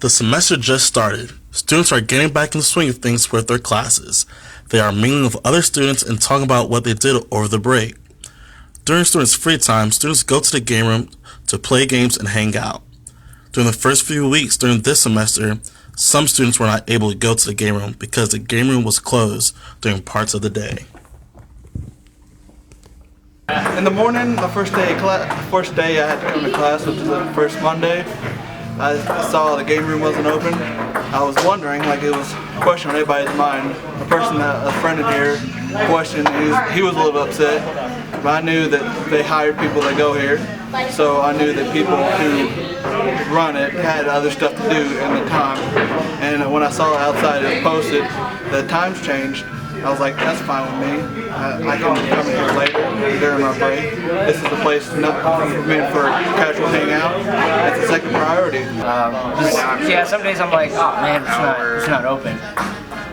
The semester just started. Students are getting back in the swing of things with their classes. They are mingling with other students and talking about what they did over the break. During students' free time, students go to the game room to play games and hang out. During the first few weeks during this semester, some students were not able to go to the game room because the game room was closed during parts of the day. In the morning, the first day I had to come to class, which was the first Monday, I saw the game room wasn't open. I was wondering, like it was a question on everybody's mind. A friend in here questioned, he was a little upset, but I knew that they hired people that go here, so I knew that people who run it had other stuff to do in the time. And when I saw outside it posted, the times changed. I was like, that's fine with me. I can come in here later during my break. This is the place not meant for casual hangout. It's a second priority. Yeah, some days I'm like, oh man, it's not open.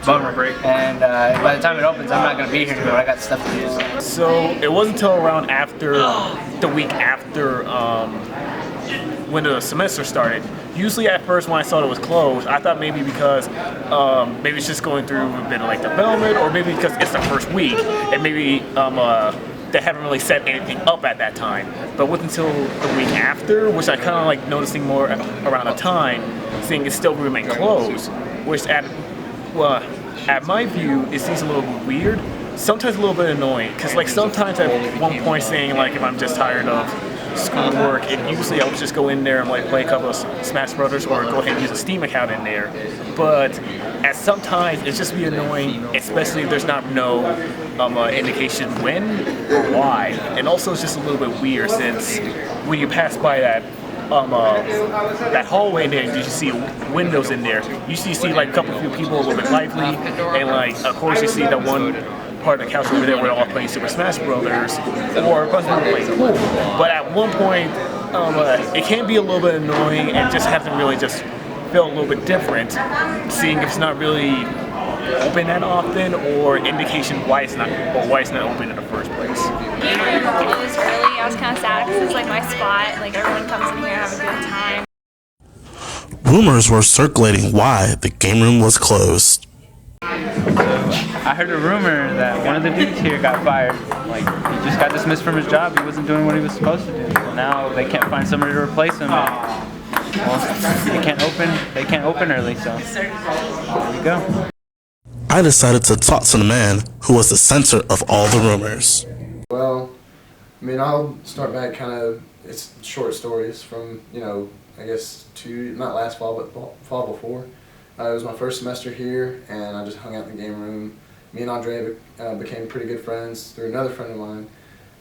Bummer. And by the time it opens, I'm not going to be here anymore. I got stuff to do. So it wasn't until around after the week after when the semester started. Usually at first when I saw it was closed, I thought maybe because maybe it's just going through a bit of like development, or maybe because it's the first week and maybe they haven't really set anything up at that time. But it wasn't until the week after, which I kind of like noticing more around the time, seeing it still remain closed, which at my view it seems a little bit weird, sometimes a little bit annoying, because like sometimes at one point saying like if I'm just tired of schoolwork, and usually I would just go in there and like play a couple of Smash Brothers or go ahead and use a Steam account in there. But at sometimes it's just be annoying, especially if there's no indication when or why. And also it's just a little bit weird since when you pass by that hallway there, you see windows in there. You see like a couple few people a little bit lively, and like of course you see that one part of the couch over there where they're all playing Super Smash Brothers, or a bunch of people playing pool. But at one point, it can be a little bit annoying and just have to really just feel a little bit different, seeing if it's not really open that often, or indication why it's not open in the first place. It was early. I was kind of sad because it's like my spot. Like everyone comes in here and have a good time. Rumors were circulating why the game room was closed. I heard a rumor that one of the dudes here got fired. Like, he just got dismissed from his job. He wasn't doing what he was supposed to do. Now they can't find somebody to replace him. Well, they can't open early, so there you go. I decided to talk to the man who was the center of all the rumors. Well, I mean, I'll start back it's short stories from, I guess not last fall, but fall before. It was my first semester here, and I just hung out in the game room. Me and Andrea became pretty good friends through another friend of mine,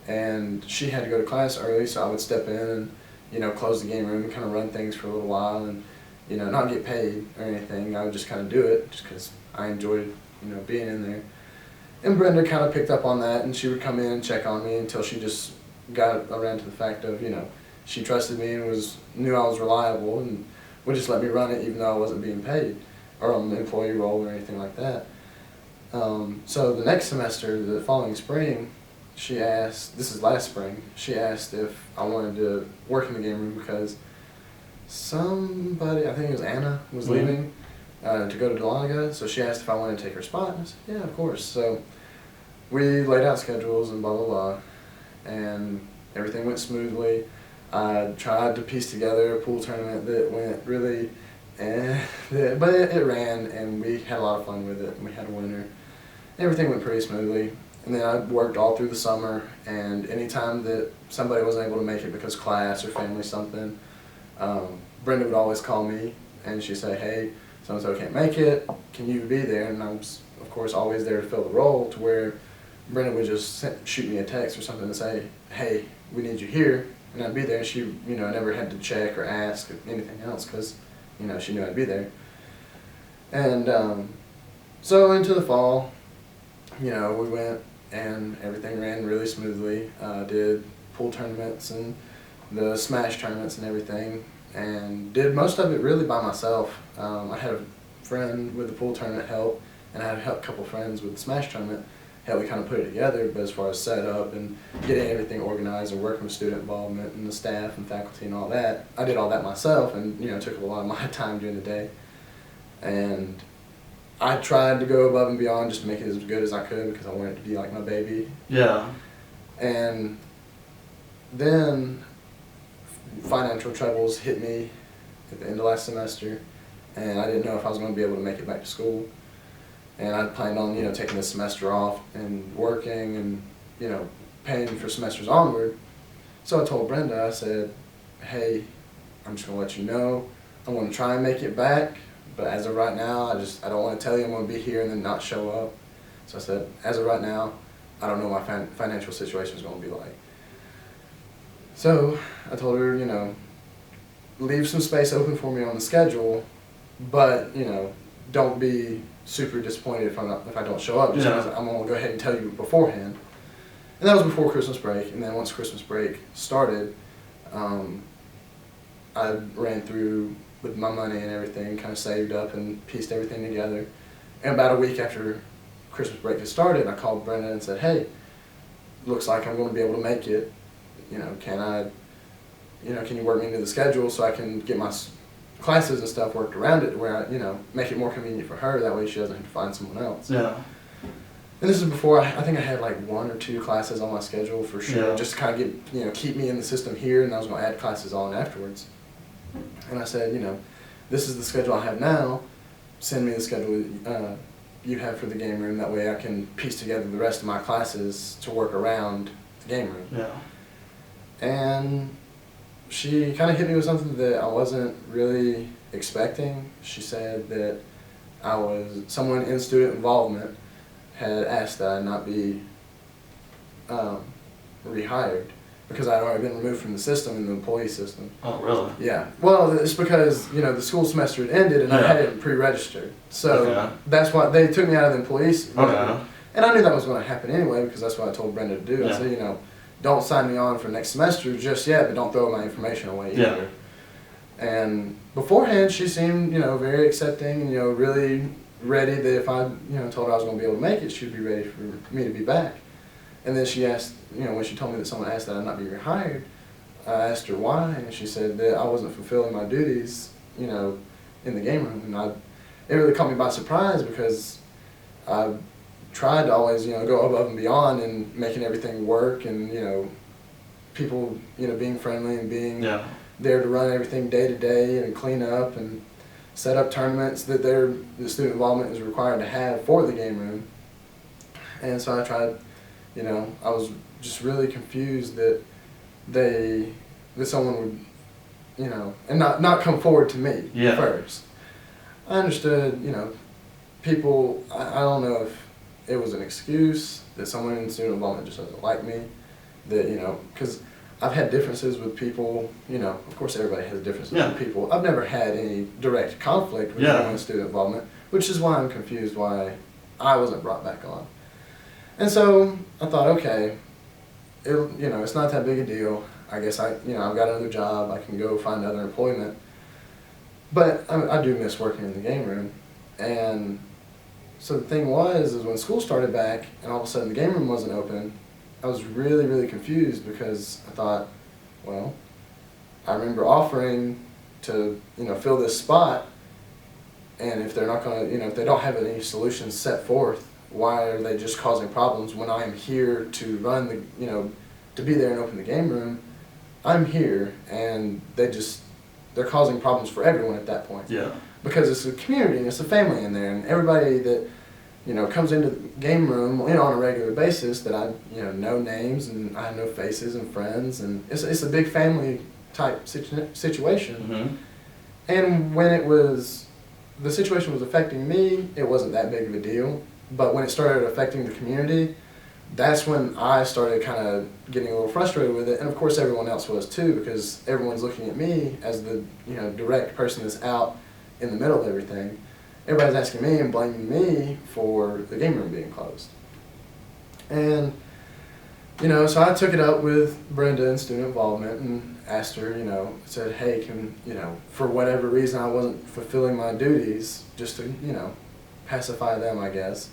and she had to go to class early, so I would step in and, close the game room and kind of run things for a little while and, not get paid or anything. I would just kind of do it just because I enjoyed, being in there. And Brenda kind of picked up on that, and she would come in and check on me until she just got around to the fact of, she trusted me and knew I was reliable and would just let me run it even though I wasn't being paid or on the employee role or anything like that. So the next semester, the following spring, she asked, this is last spring, she asked if I wanted to work in the game room because somebody, I think it was Anna, was leaving to go to Dahlonega, so she asked if I wanted to take her spot, and I said, yeah, of course. So we laid out schedules and blah, blah, blah, and everything went smoothly. I tried to piece together a pool tournament that went really, but it ran, and we had a lot of fun with it, and we had a winner. Everything went pretty smoothly, and then I worked all through the summer, and anytime that somebody wasn't able to make it because class or family something, Brenda would always call me, and she'd say, hey, so-and-so can't make it, can you be there? And I was, of course, always there to fill the role, to where Brenda would just shoot me a text or something to say, hey, we need you here, and I'd be there. She, I never had to check or ask or anything else because, she knew I'd be there. And so into the fall, we went and everything ran really smoothly. Did pool tournaments and the Smash tournaments and everything, and did most of it really by myself. I had a friend with the pool tournament help, and I had a couple friends with the Smash tournament helped me kind of put it together. But as far as setup and getting everything organized and working with student involvement and the staff and faculty and all that, I did all that myself, and it took up a lot of my time during the day. And I tried to go above and beyond just to make it as good as I could because I wanted it to be like my baby. Yeah. And then financial troubles hit me at the end of last semester, and I didn't know if I was going to be able to make it back to school. And I planned on, taking this semester off and working and, paying for semesters onward. So I told Brenda, I said, hey, I'm just going to let you know, I'm going to try and make it back, but as of right now, I don't want to tell you I'm going to be here and then not show up. So I said, as of right now, I don't know what my financial situation is going to be like. So I told her, leave some space open for me on the schedule, but, don't be super disappointed if I don't show up. Just because I'm going to go ahead and tell you beforehand. And that was before Christmas break. And then once Christmas break started, I ran through with my money and everything, kind of saved up and pieced everything together. And about a week after Christmas break had started, I called Brenda and said, hey, looks like I'm going to be able to make it. Can you work me into the schedule so I can get my classes and stuff worked around it where I, make it more convenient for her. That way she doesn't have to find someone else. Yeah. And this is before, I think I had like 1 or 2 classes on my schedule for sure, just to kind of get, keep me in the system here, and I was going to add classes on afterwards. And I said, this is the schedule I have now, send me the schedule you have for the game room, that way I can piece together the rest of my classes to work around the game room. Yeah. And she kind of hit me with something that I wasn't really expecting. She said that someone in student involvement had asked that I not be rehired because I had already been removed from the system, in the employee system. Oh, really? Yeah. Well, it's because, the school semester had ended and I hadn't pre-registered. So that's why they took me out of the employees. Okay. And I knew that was going to happen anyway because that's what I told Brenda to do. I said, don't sign me on for next semester just yet, but don't throw my information away either. And beforehand, she seemed, very accepting and, really ready that if I, told her I was going to be able to make it, she'd be ready for me to be back. And then she asked, when she told me that someone asked that I not be rehired, I asked her why, and she said that I wasn't fulfilling my duties, in the game room. And it really caught me by surprise because I tried to always, go above and beyond and making everything work and, people, being friendly and being there to run everything day to day and clean up and set up tournaments that the student involvement is required to have for the game room. And so I tried, I was just really confused that someone would, and not come forward to me first. I understood, people, I don't know if it was an excuse that someone in student involvement just doesn't like me, that, because I've had differences with people, of course everybody has differences with people. I've never had any direct conflict with anyone in student involvement, which is why I'm confused why I wasn't brought back on. And so I thought, okay, it's not that big a deal. I guess I've got another job, I can go find other employment. But I do miss working in the game room. And so the thing is when school started back and all of a sudden the game room wasn't open, I was really, really confused because I thought, well, I remember offering to, fill this spot, and if they're not going to, if they don't have any solutions set forth, why are they just causing problems when I am here to run the, to be there and open the game room? I'm here, and they're causing problems for everyone at that point. Yeah. Because it's a community and it's a family in there, and everybody that comes into the game room, on a regular basis that I, know names and I know faces and friends, and it's a big family type situation. Mm-hmm. And when the situation was affecting me, it wasn't that big of a deal. But when it started affecting the community, that's when I started kind of getting a little frustrated with it. And of course everyone else was too, because everyone's looking at me as the, direct person that's out in the middle of everything. Everybody's asking me and blaming me for the game room being closed. And, so I took it up with Brenda in student involvement and asked her, said, hey, for whatever reason I wasn't fulfilling my duties, just to, pacify them, I guess.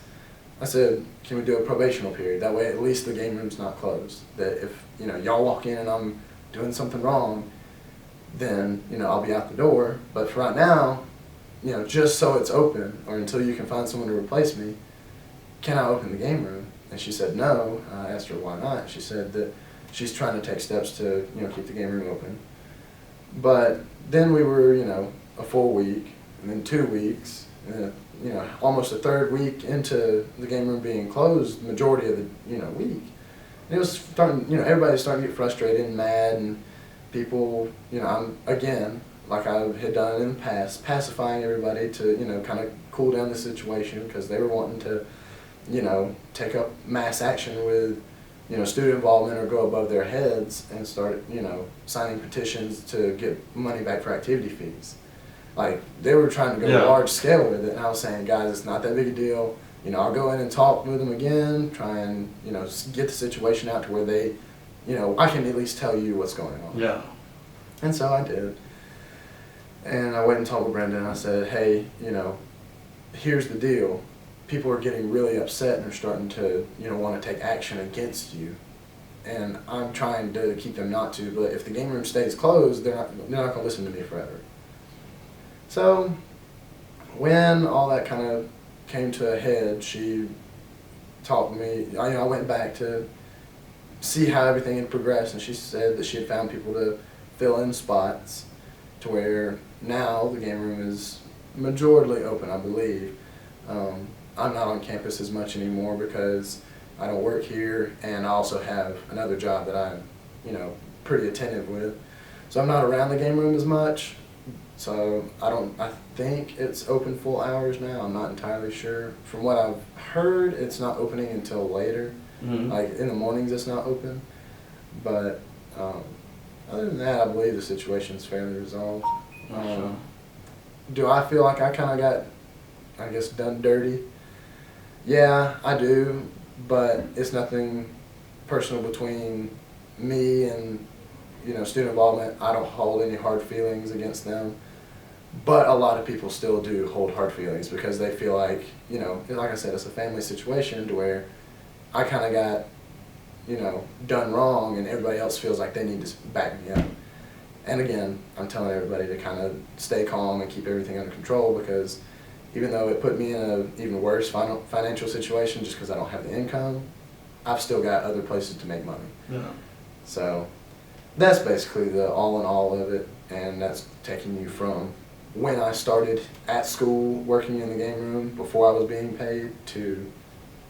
I said, can we do a probational period? That way at least the game room's not closed. That if, y'all walk in and I'm doing something wrong, then, I'll be out the door. But for right now, just so it's open or until you can find someone to replace me, can I open the game room? And she said no. I asked her why not. She said that she's trying to take steps to, keep the game room open. But then we were, a full week, and then 2 weeks, and almost a third week into the game room being closed, the majority of the, week. And it was starting, everybody's starting to get frustrated and mad, and people, I'm, again, like I had done in the past, pacifying everybody to, kind of cool down the situation because they were wanting to, take up mass action with, student involvement or go above their heads and start, signing petitions to get money back for activity fees. Like, they were trying to go large scale with it, and I was saying, guys, it's not that big a deal. I'll go in and talk with them again, try and, get the situation out to where they, I can at least tell you what's going on. Yeah. And so I did. And I went and talked with Brenda, and I said, hey, here's the deal. People are getting really upset and they're starting to, want to take action against you. And I'm trying to keep them not to, but if the game room stays closed, they're not going to listen to me forever. So when all that kind of came to a head, she talked to me. I went back to see how everything had progressed, and she said that she had found people to fill in spots to where now the game room is majorly open, I believe. I'm not on campus as much anymore because I don't work here, and I also have another job that I'm, pretty attentive with. So I'm not around the game room as much. So I think it's open full hours now. I'm not entirely sure. From what I've heard, it's not opening until later. Mm-hmm. Like in the mornings it's not open. But other than that, I believe the situation's fairly resolved. Sure. Do I feel like I kind of got, I guess, done dirty? Yeah, I do, but it's nothing personal between me and, student involvement. I don't hold any hard feelings against them, but a lot of people still do hold hard feelings because they feel like, like I said, it's a family situation to where I kind of got, done wrong and everybody else feels like they need to back me up. And again, I'm telling everybody to kind of stay calm and keep everything under control because even though it put me in an even worse financial situation just because I don't have the income, I've still got other places to make money. Yeah. So that's basically the all in all of it, and that's taking you from when I started at school working in the game room before I was being paid to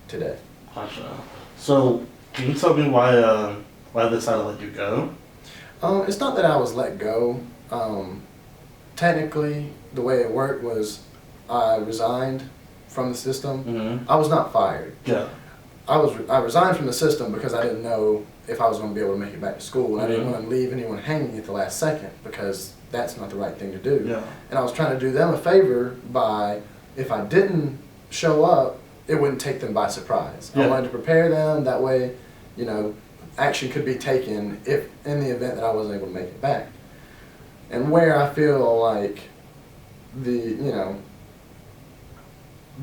today. Gotcha. So can you tell me why they decided to let you go? It's not that I was let go. Technically, the way it worked was I resigned from the system. Mm-hmm. I was not fired. Yeah. I resigned from the system because I didn't know if I was going to be able to make it back to school, and I didn't want to leave anyone hanging at the last second because that's not the right thing to do. Yeah. And I was trying to do them a favor by, if I didn't show up, it wouldn't take them by surprise. Yeah. I wanted to prepare them, that way, action could be taken if in the event that I wasn't able to make it back. And where I feel like the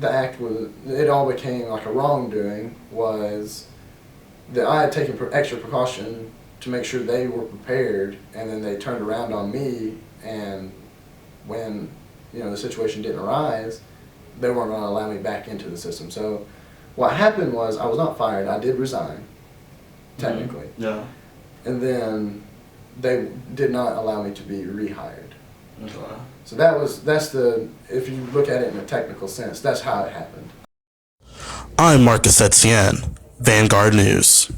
act was, it all became like a wrongdoing was that I had taken extra precaution to make sure they were prepared, and then they turned around on me, and when the situation didn't arise, they weren't going to allow me back into the system. So what happened was I was not fired. I did resign, technically. Mm-hmm. Yeah. And then they did not allow me to be rehired. Okay. So if you look at it in a technical sense, that's how it happened. I'm Marcus Etienne, Vanguard News.